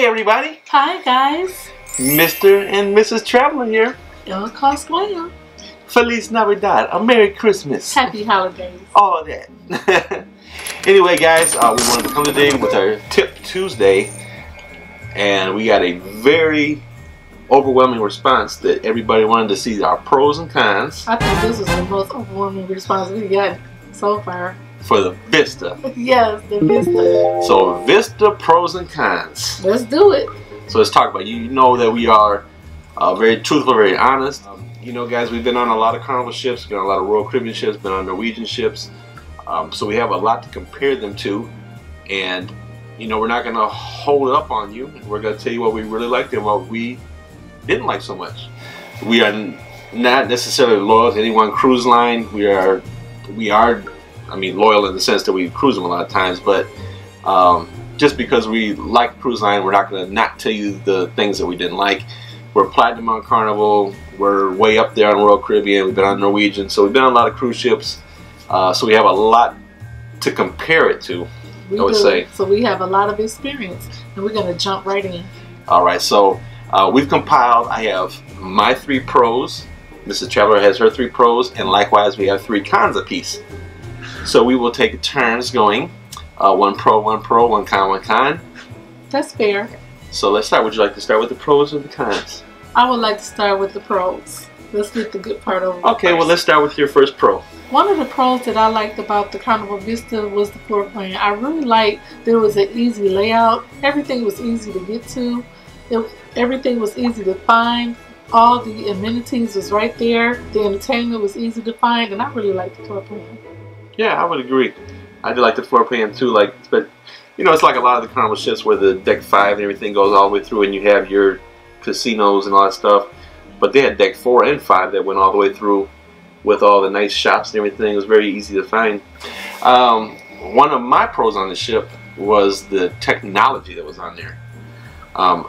Hey everybody! Hi guys! Mr. and Mrs. Traveler here. El Cosplay. Feliz Navidad. A Merry Christmas. Happy holidays. All of that. Anyway guys, we wanted to come today with our Tip Tuesday. And we got a very overwhelming response that everybody wanted to see our pros and cons. I think this is the most overwhelming response we got so far. For the Vista. Yes, the Vista. So Vista pros and cons. Let's do it. So let's talk about it. You know that we are very truthful, very honest. You know guys, we've been on a lot of Carnival ships, been on a lot of Royal Caribbean ships, been on Norwegian ships. So we have a lot to compare them to. And you know, we're not going to hold it up on you. We're going to tell you what we really liked and what we didn't like so much. We are not necessarily loyal to any one cruise line. We are I mean, loyal in the sense that we cruise them a lot of times, but just because we like cruise line, we're not going to not tell you the things that we didn't like. We're platinum on Carnival. We're way up there on Royal Caribbean. We've been on Norwegian, so we've been on a lot of cruise ships. So we have a lot to compare it to. I would say. So we have a lot of experience, and we're going to jump right in. All right, so we've compiled. I have my 3 pros. Mrs. Traveler has her 3 pros, and likewise we have 3 cons apiece. So we will take turns going, 1 pro, 1 pro, 1 con, 1 con. That's fair. So let's start. Would you like to start with the pros or the cons? I would like to start with the pros. Let's get the good part over. Okay, first. well let's start with your first pro. One of the pros that I liked about the Carnival Vista was the floor plan. I really liked there was an easy layout. Everything was easy to get to. Everything was easy to find. All the amenities was right there. The entertainment was easy to find, and I really liked the floor plan. Yeah, I would agree. I do like the floor plan too. But you know, it's like a lot of the Carnival ships where the deck 5 and everything goes all the way through, and you have your casinos and all that stuff. But they had deck 4 and 5 that went all the way through, with all the nice shops and everything. It was very easy to find. One of my pros on the ship was the technology that was on there.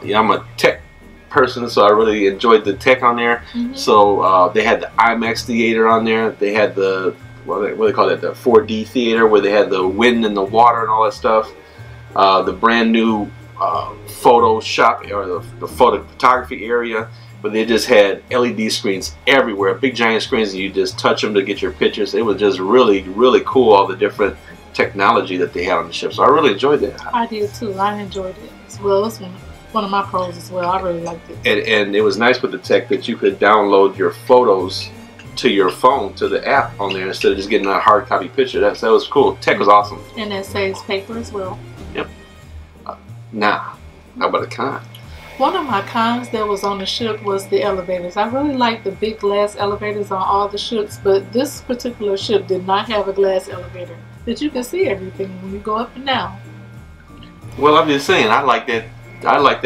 Yeah, I'm a tech person, so I really enjoyed the tech on there. So they had the IMAX theater on there. They had the what do they call it? The 4D theater, where they had the wind and the water and all that stuff. The brand new photo shop, or the photography area, but they just had LED screens everywhere, big giant screens, and you just touch them to get your pictures. It was just really, really cool, all the different technology that they had on the ship. So I really enjoyed that. I did too. I enjoyed it as well. It's one of my pros as well. I really liked it. And it was nice with the tech that you could download your photos to your phone, to the app on there, instead of just getting a hard copy picture. That was cool. Tech was awesome. And that saves paper as well. Yep. Now, how about a con? One of my cons that was on the ship was the elevators. I really liked the big glass elevators on all the ships, but this particular ship did not have a glass elevator that you can see everything when you go up and down. Well, I'm just saying, I like that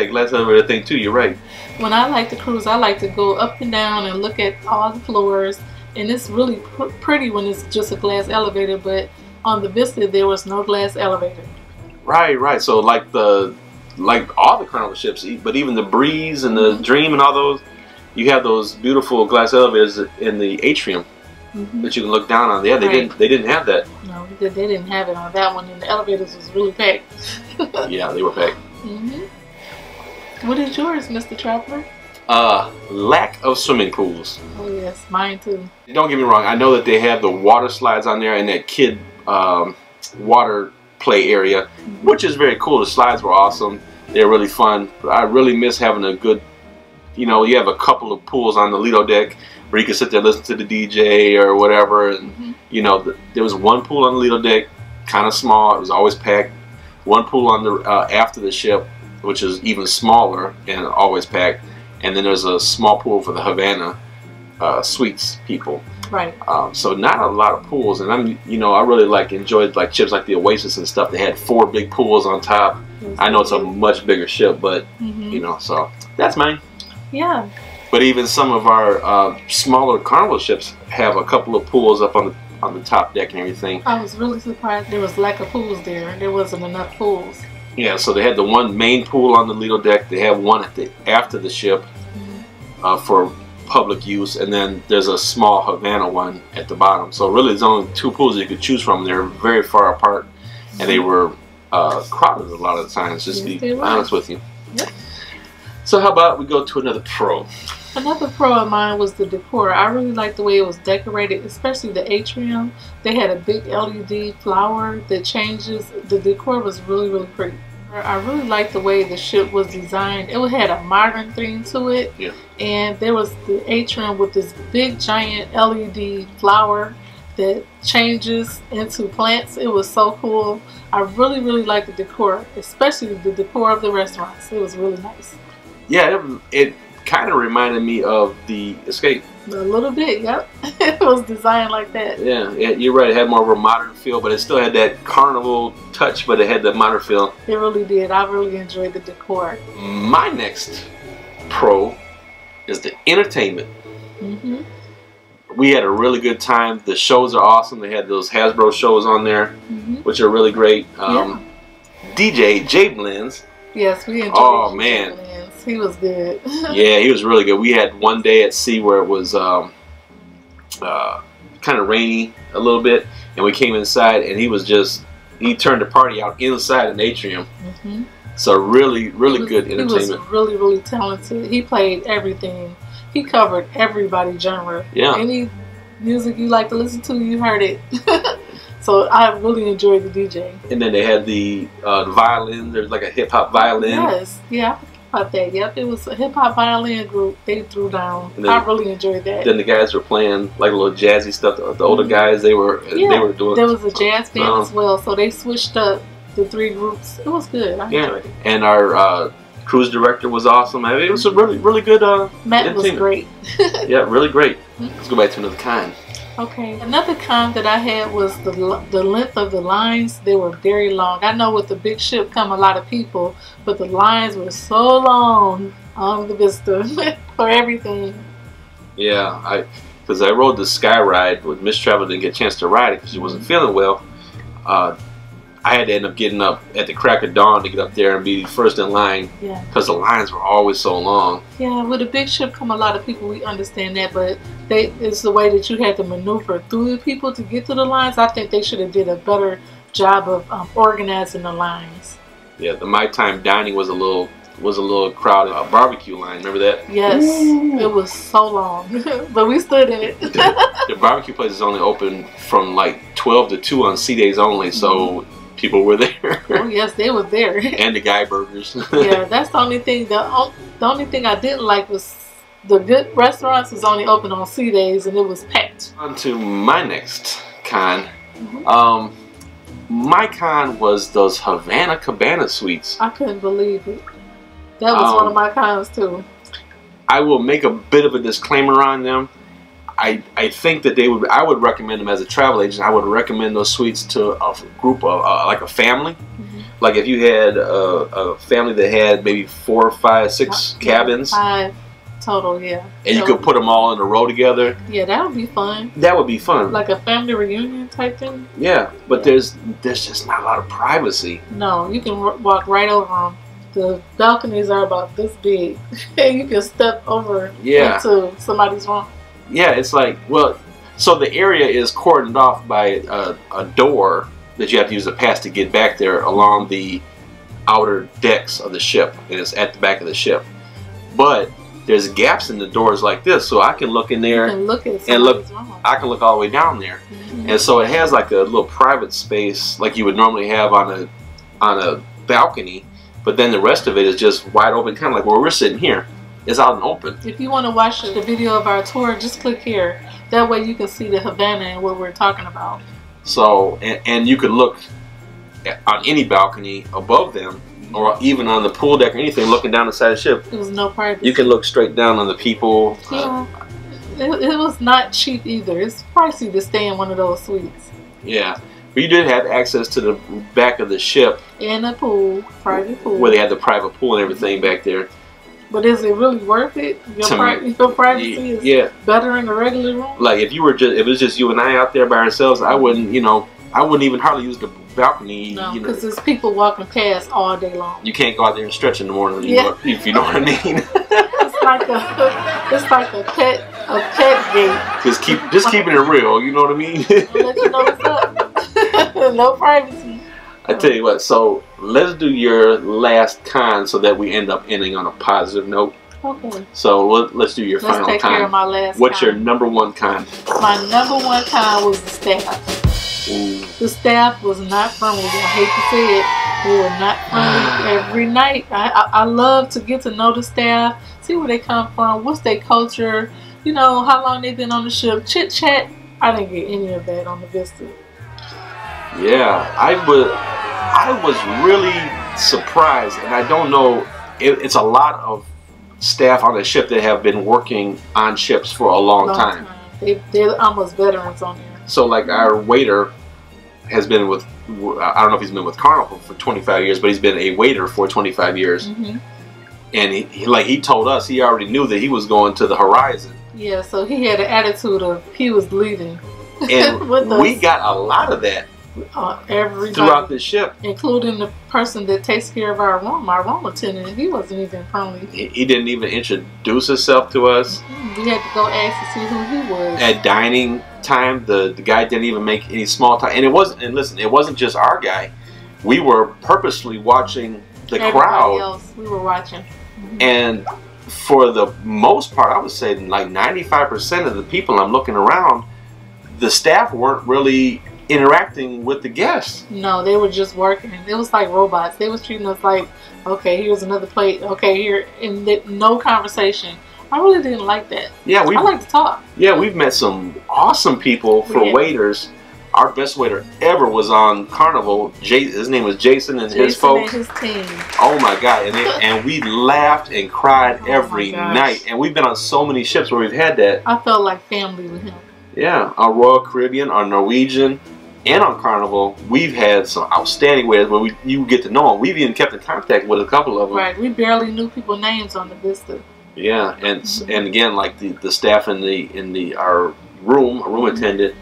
glass elevator thing too. You're right. When I like to cruise, I like to go up and down and look at all the floors, and it's really pretty when it's just a glass elevator, but on the Vista there was no glass elevator. Right. So like all the Carnival ships, but even the Breeze and the Dream and all those, you have those beautiful glass elevators in the atrium that you can look down on. Yeah, they didn't have that. No, they didn't have it on that one, and the elevators was really packed. Yeah, they were packed. What is yours, Mr. Traveler? Lack of swimming pools. Oh yes, mine too. Don't get me wrong, I know that they have the water slides on there and that kid water play area, which is very cool. The slides were awesome. They're really fun. But I really miss having a good, you know, you have a couple of pools on the Lido deck where you can sit there and listen to the DJ or whatever. And you know, there was one pool on the Lido deck, kind of small. It was always packed. One pool on the after the ship, which is even smaller and always packed. And then there's a small pool for the Havana suites people. Right. So not a lot of pools, and I really enjoyed ships like the Oasis and stuff. They had 4 big pools on top. I know it's a much bigger ship, but you know, so that's mine. Yeah. But even some of our smaller Carnival ships have a couple of pools up on the top deck and everything. I was really surprised there was lack of pools there. There wasn't enough pools. Yeah, so they had the one main pool on the Lido deck. They have one after the ship for public use, and then there's a small Havana one at the bottom. So really there's only 2 pools you could choose from. They're very far apart, and they were crowded a lot of the times, just to be honest with you. Yep. So how about we go to another pro? Another pro of mine was the decor. I really liked the way it was decorated, especially the atrium. They had a big LED flower that changes. The decor was really, really pretty. I really liked the way the ship was designed. It had a modern theme to it. Yeah. And there was the atrium with this big giant LED flower that changes into plants. It was so cool. I really, really liked the decor, especially the decor of the restaurants. It was really nice. Yeah, it kind of reminded me of the Escape. A little bit, yep. It was designed like that. Yeah, you're right. It had more of a modern feel, but it still had that carnival touch, but it had the modern feel. It really did. I really enjoyed the decor. My next pro is the entertainment. Mm-hmm. We had a really good time. The shows are awesome. They had those Hasbro shows on there, which are really great. Yeah. DJ Jay Blends. Yes, we enjoyed. Oh man, he was good. Yeah, he was really good. We had one day at sea where it was kind of rainy a little bit, and we came inside, and he turned the party out inside an atrium. So really, really good entertainment. He was really, really talented. He played everything. He covered everybody's genre. Yeah. Any music you like to listen to, you heard it. So I really enjoyed the DJ. And then they had the violin. There's like a hip hop violin. Yes, yeah, I about that. Yep, it was a hip hop violin group. They threw down. Then, I really enjoyed that. Then the guys were playing like a little jazzy stuff. The older guys, they were doing. There was a jazz band as well, so they switched up the three groups. It was good. I enjoyed it. And our cruise director was awesome. I mean, it was a really, really good. Matt was great. Yeah, really great. Let's go back to another kind. Okay, another con that I had was the length of the lines. They were very long. I know with the big ship come a lot of people, but the lines were so long on the Vista for everything. Yeah, because I rode the Sky Ride with Miss Travel, didn't get a chance to ride it because she wasn't feeling well. I had to end up getting up at the crack of dawn to get up there and be first in line because the lines were always so long. Yeah, with a big ship come a lot of people, we understand that, but it's the way that you had to maneuver through the people to get to the lines. I think they should have did a better job of organizing the lines. Yeah, the My Time dining was a little crowded. Barbecue line, remember that? Yes, it was so long, but we stood in it. The barbecue place is only open from like 12 to 2 on sea days only, so people were there. Oh yes, they were there. And the guy burgers. Yeah, that's the only thing. The only thing I didn't like was the good restaurants was only open on sea days, and it was packed. On to my next con. My con was those Havana Cabana suites. I couldn't believe it. That was one of my cons too. I will make a bit of a disclaimer on them. I think that I would recommend them as a travel agent. I would recommend those suites to a group of like a family. Like if you had a family that had maybe 4, 5, 6 cabins. 5 total, yeah. And you could put them all in a row together. Yeah, that would be fun. That would be fun. Like a family reunion type thing. Yeah, but there's just not a lot of privacy. No, you can walk right over them. The balconies are about this big. You can step over into somebody's room. Yeah, it's like, well, so the area is cordoned off by a door that you have to use a pass to get back there along the outer decks of the ship, and it's at the back of the ship. But there's gaps in the doors like this, so I can look in there and look at somebody's room. I can look all the way down there. And so it has like a little private space like you would normally have on a balcony, but then the rest of it is just wide open, kind of like where we're sitting here. It's out and open. If you want to watch the video of our tour, just click here. That way you can see the Havana and what we're talking about. So, and you could look on any balcony above them, or even on the pool deck or anything, looking down the side of the ship. There was no privacy. You can look straight down on the people. Yeah. It was not cheap either. It's pricey to stay in one of those suites. Yeah. But you did have access to the back of the ship. And a pool, private pool. Where they had the private pool and everything back there. But is it really worth it? Your privacy is better in a regular room? Like if it was just you and I out there by ourselves, I wouldn't even hardly use the balcony. No, because there's people walking past all day long. You can't go out there and stretch in the morning, if you know what I mean. It's like a pet gate. Just keeping it real, you know what I mean? I'll let you know what's up. No privacy. I tell you what, so let's do your last con so that we end up ending on a positive note. Okay. So let's do your final con. Let's take care of my last What's con. your number one con? My number one con was the staff. Ooh. The staff was not friendly. I hate to say it. They were not friendly every night. I love to get to know the staff, see where they come from, what's their culture, you know, how long they've been on the ship, chit chat. I didn't get any of that on the Vista. Yeah, I was really surprised, and I don't know. It's a lot of staff on the ship that have been working on ships for a long time. They're almost veterans on there. So, like, our waiter has been with, I don't know if he's been with Carnival for 25 years, but he's been a waiter for 25 years. Mm-hmm. And he told us he already knew that he was going to the horizon. Yeah, so he had an attitude of he was leading. And we got a lot of that throughout the ship. Including the person that takes care of our room attendant. He wasn't even friendly. He didn't even introduce himself to us. We had to go ask to see who he was. At dining time, the guy didn't even make any small talk. And it wasn't just our guy. We were purposely watching the crowd. Else, we were watching. Mm-hmm. And for the most part, I would say like 95% of the people I'm looking around, the staff weren't really interacting with the guests. No, they were just working. It was like robots. They was treating us like, okay, here's another plate. Okay, here, and no conversation. I really didn't like that. Yeah, I like to talk. Yeah, we've met some awesome people for waiters. Our best waiter ever was on Carnival. His name was Jason and his folks. And his team. Oh my God! And we laughed and cried every night. And we've been on so many ships where we've had that. I felt like family with him. Yeah, our Royal Caribbean, our Norwegian, and on Carnival, we've had some outstanding waiters where you get to know them. We've even kept in contact with a couple of them. Right, we barely knew people's names on the Vista. Yeah, and again, like the staff in our room attendant.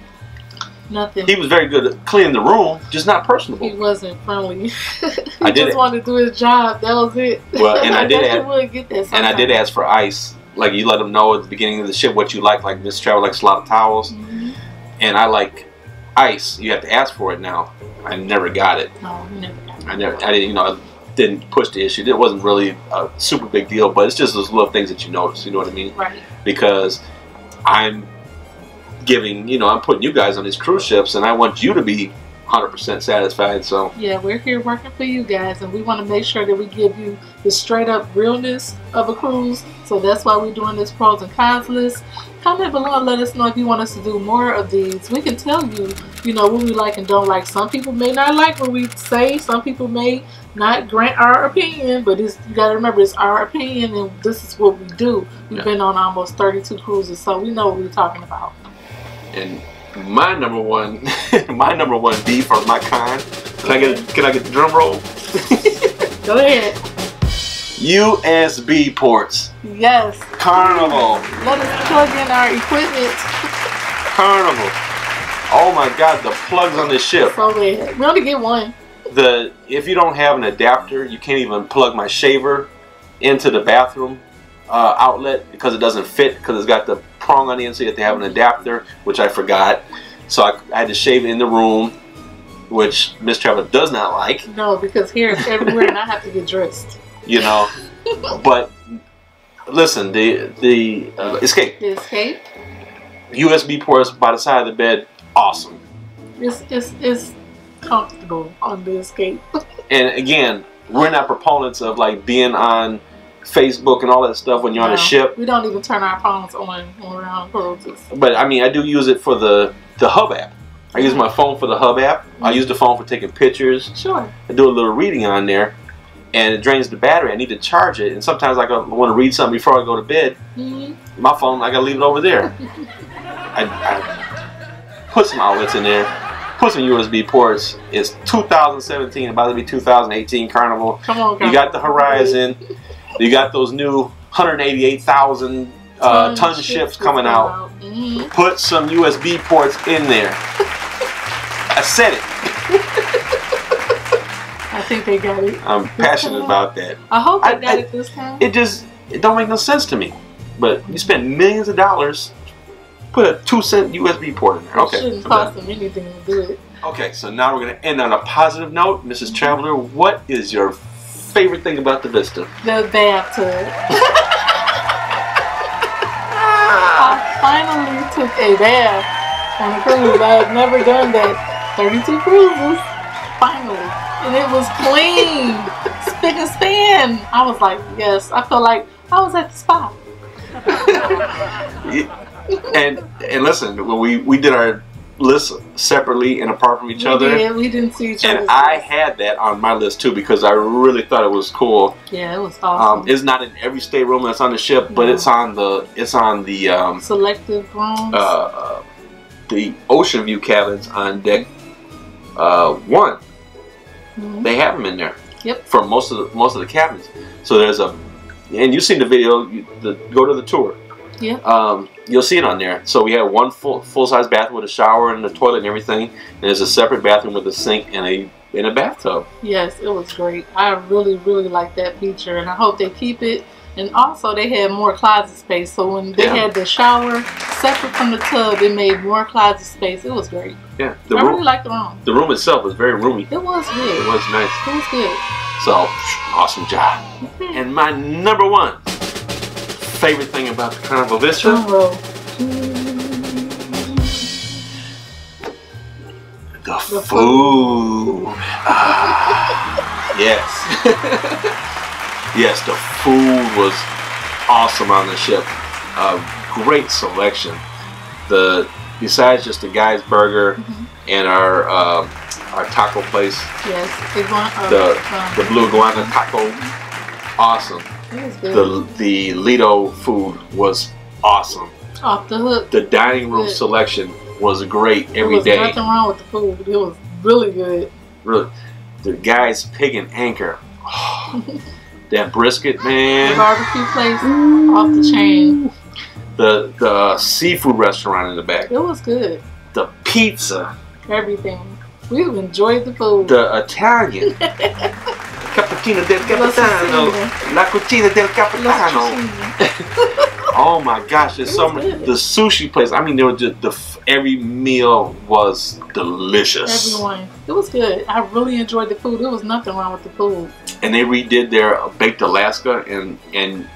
Nothing. He was very good at cleaning the room, just not personable. He wasn't friendly. He just wanted to do his job. That was it. Well, and I did ask ask for ice. Like, you let them know at the beginning of the ship what you like. Like, Miss Travel likes a lot of towels, and I like ice. You have to ask for it now. I never got it. No, you never got it. I didn't. I didn't push the issue. It wasn't really a super big deal, but it's just those little things that you notice. You know what I mean? Right. Because I'm I'm putting you guys on these cruise ships, and I want you to be 100% satisfied. So yeah, we're here working for you guys, and we want to make sure that we give you the straight up realness of a cruise. So that's why we're doing this pros and cons list. Comment below and let us know if you want us to do more of these. We can tell you, what we like and don't like. Some people may not like what we say. Some people may not grant our opinion, but you got to remember, it's our opinion, and this is what we do. We've been on almost 32 cruises, so we know what we're talking about. And my number one beef or my con. Can I get the drum roll? Go ahead. USB ports. Yes. Carnival. Let us plug in our equipment. Carnival. Oh my God, the plugs on this ship. So bad. We only get one. If you don't have an adapter, you can't even plug my shaver into the bathroom outlet because it doesn't fit, because it's got the prong on the end, so you have to have an adapter, which I forgot. So I had to shave it in the room, which Miss Travel does not like. No, because here it's everywhere and I have to get dressed. But listen, the Escape. The Escape. USB ports by the side of the bed, awesome. It's comfortable on the Escape. And again, we're not proponents of like being on Facebook and all that stuff when you're on a ship. We don't even turn our phones on when we're on cruises. But I mean, I do use it for the Hub app. I use my phone for the Hub app. I use the phone for taking pictures. Sure. I do a little reading on there, and it drains the battery. I need to charge it, and sometimes I want to read something before I go to bed. My phone, I gotta leave it over there. I put some outlets in there, put some USB ports. It's 2017, about to be 2018 Carnival. Come on, you got the Horizon. You got those new 188,000 ton ships coming out. Put some USB ports in there. I said it. I think they got it. I'm passionate about that. I hope they got it this time. It don't make no sense to me. But you spend millions of dollars, put a 2-cent USB port in there. Okay. It shouldn't cost them anything to do it. Okay, so now we're going to end on a positive note. Mrs. Traveler, what is your favorite thing about the Vista? The bathtub. I finally took a bath on a cruise. I had never done that. 32 cruises. Finally. And it was clean. Spick and span. I was like, yes. I felt like I was at the spa. and listen, when we did our list separately and apart from each other. Yeah, we didn't see each other. And I had that on my list too because I really thought it was cool. Yeah, it was awesome. It's not in every stateroom that's on the ship, but it's on the selective rooms. The ocean view cabins on deck 1. They have them in there. Yep. For most of the cabins. So there's and you've seen the video. Go to the tour. Yeah. You'll see it on there. So we have one full-size bathroom with a shower and a toilet and everything. And there's a separate bathroom with a sink and a bathtub. Yes, it was great. I really, really like that feature, and I hope they keep it. And also, they had more closet space. So when they had the shower separate from the tub, it made more closet space. It was great. Yeah, I really liked the room. The room itself was very roomy. It was good. It was nice. It was good. So, awesome job. And my number 1 favorite thing about the Carnival Vista. The food. Yes. Yes, the food was awesome on the ship. Great selection. Besides just the Guy's Burger and our taco place. Yes, the Blue Iguana taco. Awesome. The Lido food was awesome. Off the hook. The dining room selection was great every day. There was nothing wrong with the food. It was really good. Really. The Guy's Pig and Anchor. Oh, that brisket, man. The barbecue place off the chain. The seafood restaurant in the back. It was good. The pizza. Everything. We enjoyed the food. The Italian. Cappuccino del Capitano. La Cucina del Capitano. Oh my gosh, there's so many. The sushi place. I mean, there was just every meal was delicious. Everyone. It was good. I really enjoyed the food. There was nothing wrong with the food. And they redid their Baked Alaska, and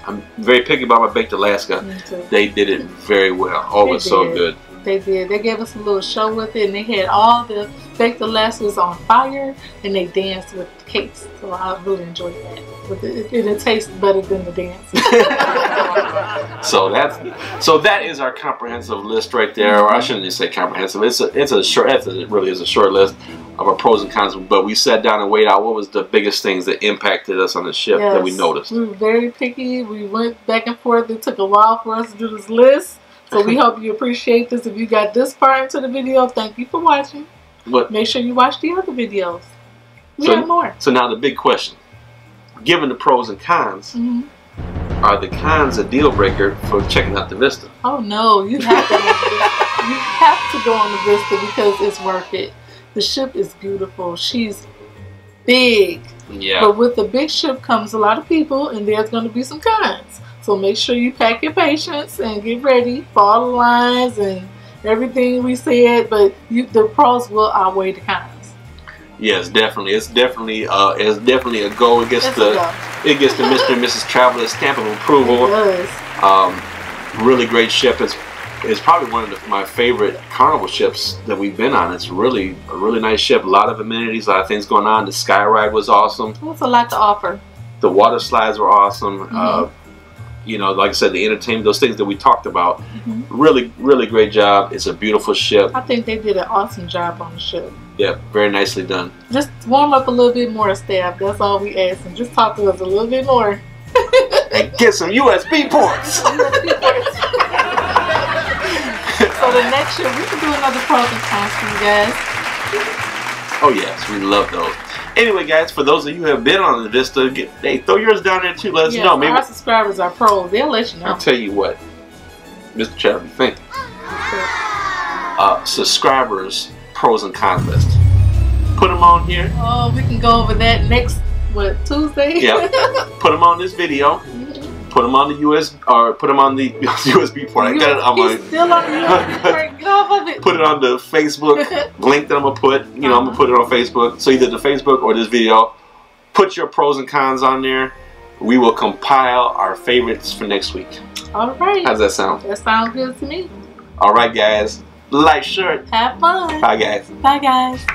I'm very picky about my Baked Alaska. Me too. They did it very well. Oh, it was so good. They did. They gave us a little show with it, and they had all the Baked Alaskas on fire, and they danced with the cakes. So I really enjoyed that. But it tastes better than the dance. So that is our comprehensive list right there. Or I shouldn't just say comprehensive. It really is a short list of our pros and cons. But we sat down and weighed out what was the biggest things that impacted us on the ship that we noticed. We were very picky. We went back and forth. It took a while for us to do this list. So we hope you appreciate this. If you got this far into the video, thank you for watching. But make sure you watch the other videos. We have more. So now the big question. Given the pros and cons, are the cons a deal breaker for checking out the Vista? Oh no, you have to you have to go on the Vista because it's worth it. The ship is beautiful. She's big. Yeah. But with the big ship comes a lot of people, and there's going to be some cons. So make sure you pack your patience and get ready for all the lines and everything we said. But the pros will outweigh the cons. Yes, definitely. It's definitely a go. It gets the Mr. and Mrs. Traveler stamp of approval. It does. Really great ship. It's probably one of my favorite Carnival ships that we've been on. It's really a really nice ship. A lot of amenities, a lot of things going on. The sky ride was awesome. That's a lot to offer. The water slides were awesome. You know, like I said, the entertainment, those things that we talked about. Really, really great job. It's a beautiful ship. I think they did an awesome job on the ship. Yeah, very nicely done. Just warm up a little bit more, staff. That's all we ask. And just talk to us a little bit more. And get some USB ports. So the next year, we can do another pros and cons for you guys. Oh yes, we love those. Anyway, guys, for those of you who have been on the Vista, hey, throw yours down there too. Let us know. Maybe our subscribers are pros. They'll let you know. I'll tell you what, Mr. Chad, you think? Subscribers pros and cons list. Put them on here. Oh, we can go over that next Tuesday? Yeah. Put them on this video. Put them on the put them on the USB port. I got it on my. Still on the USB port. Get off of it. Put it on the Facebook link that I'm gonna put. You know, I'm gonna put it on Facebook. So either the Facebook or this video. Put your pros and cons on there. We will compile our favorites for next week. All right. How's that sound? That sounds good to me. All right, guys. Like, share. Have fun. Bye, guys. Bye, guys.